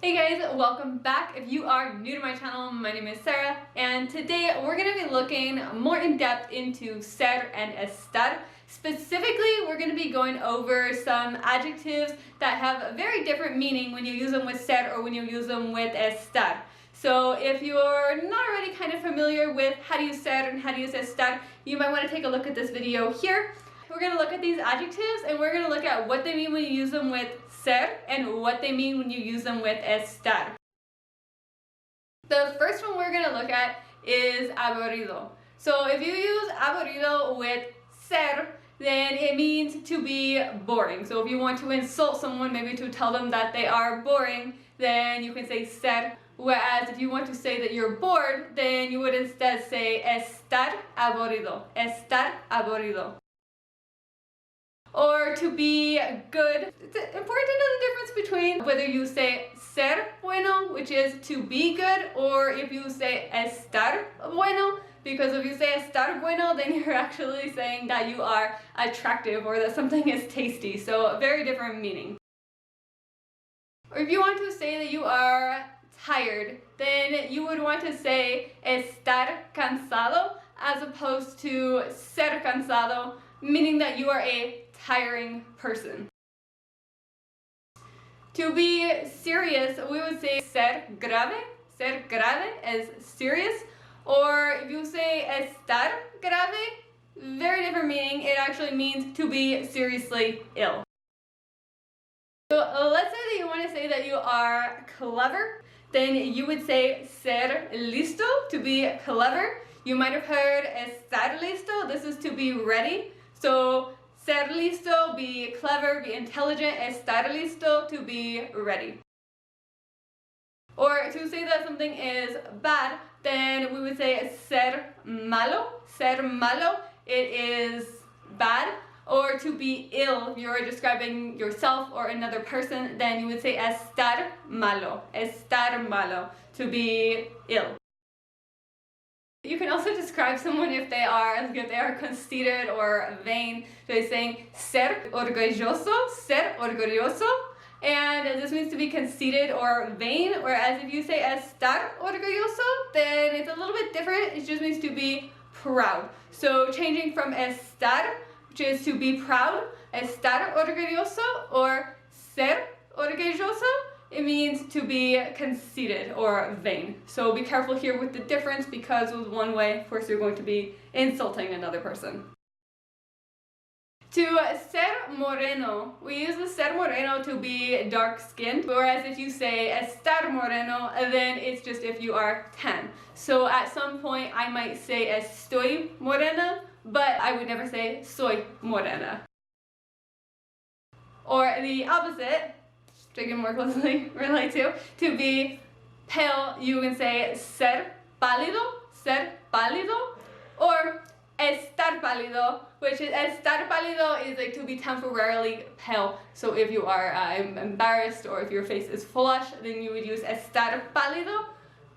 Hey guys, welcome back. If you are new to my channel, my name is Sarah, and today we're going to be looking more in depth into ser and estar. Specifically, we're going to be going over some adjectives that have a very different meaning when you use them with ser or when you use them with estar. So if you're not already kind of familiar with how to use ser and how to use estar, you might want to take a look at this video here. We're going to look at these adjectives and we're going to look at what they mean when you use them with ser and what they mean when you use them with estar. The first one we're going to look at is aburrido. So if you use aburrido with ser, then it means to be boring. So if you want to insult someone, maybe to tell them that they are boring, then you can say ser. Whereas if you want to say that you're bored, then you would instead say estar aburrido. Estar aburrido. Or to be good. It's important to know the difference between whether you say ser bueno, which is to be good, or if you say estar bueno, because if you say estar bueno, then you're actually saying that you are attractive or that something is tasty. So a very different meaning. Or if you want to say that you are tired, then you would want to say estar cansado as opposed to ser cansado, meaning that you are a tiring person. To be serious, we would say ser grave. Ser grave is serious. Or if you say estar grave, very different meaning. It actually means to be seriously ill. So let's say that you want to say that you are clever, then you would say ser listo, to be clever. You might have heard estar listo. This is to be ready. So ser listo, be clever, be intelligent. Estar listo, to be ready. Or to say that something is bad, then we would say ser malo. Ser malo, it is bad. Or to be ill, if you're describing yourself or another person, then you would say estar malo. Estar malo, to be ill. You can also describe someone if they are conceited or vain. So you're saying ser orgulloso, and this means to be conceited or vain. Whereas if you say estar orgulloso, then it's a little bit different. It just means to be proud. So changing from estar, which is to be proud, estar orgulloso, or ser orgulloso, it means to be conceited or vain. So be careful here with the difference, because with one way, of course, you're going to be insulting another person. To ser moreno, we use the ser moreno to be dark-skinned, whereas if you say estar moreno, then it's just if you are tan. So at some point, I might say estoy morena, but I would never say soy morena. Or the opposite, which I can more closely relate to be pale, you can say ser pálido, or estar pálido, which is estar pálido is like to be temporarily pale. So if you are embarrassed or if your face is flushed, then you would use estar pálido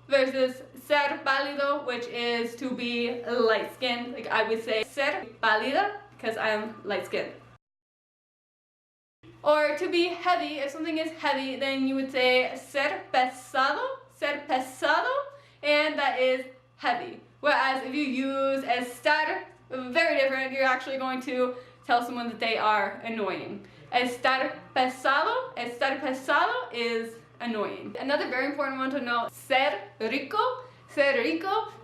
versus ser pálido, which is to be light-skinned. Like I would say ser pálida because I am light-skinned. Or to be heavy, if something is heavy, then you would say ser pesado, and that is heavy. Whereas if you use estar, very different, you're actually going to tell someone that they are annoying. Estar pesado is annoying. Another very important one to know, ser rico,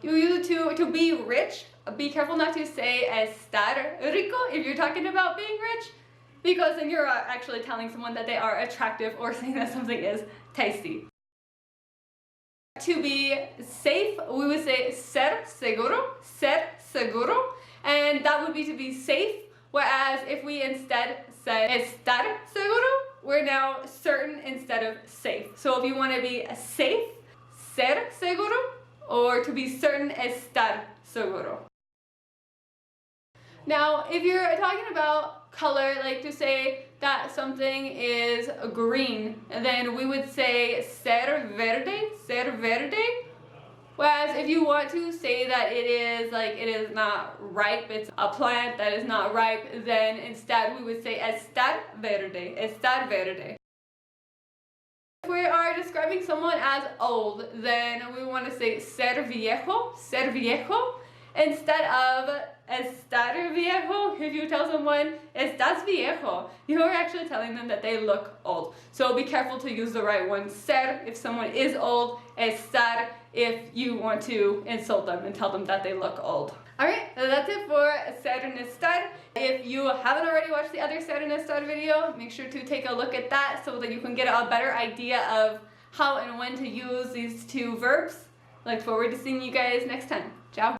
you use it to be rich. Be careful not to say estar rico if you're talking about being rich, because then you're actually telling someone that they are attractive or saying that something is tasty. To be safe, we would say ser seguro, and that would be to be safe. Whereas if we instead say estar seguro, we're now certain instead of safe. So if you want to be safe, ser seguro, or to be certain, estar seguro. Now, if you're talking about color, like to say that something is green, then we would say ser verde. Whereas if you want to say that it is not ripe, it's a plant that is not ripe, then instead we would say estar verde. If we are are describing someone as old, then we want to say ser viejo, instead of estar viejo. If you tell someone estás viejo, you are actually telling them that they look old. So be careful to use the right one. Ser if someone is old, estar if you want to insult them and tell them that they look old. Alright, so that's it for ser and estar. If you haven't already watched the other ser and estar video, make sure to take a look at that so that you can get a better idea of how and when to use these two verbs. Look forward to seeing you guys next time. Ciao!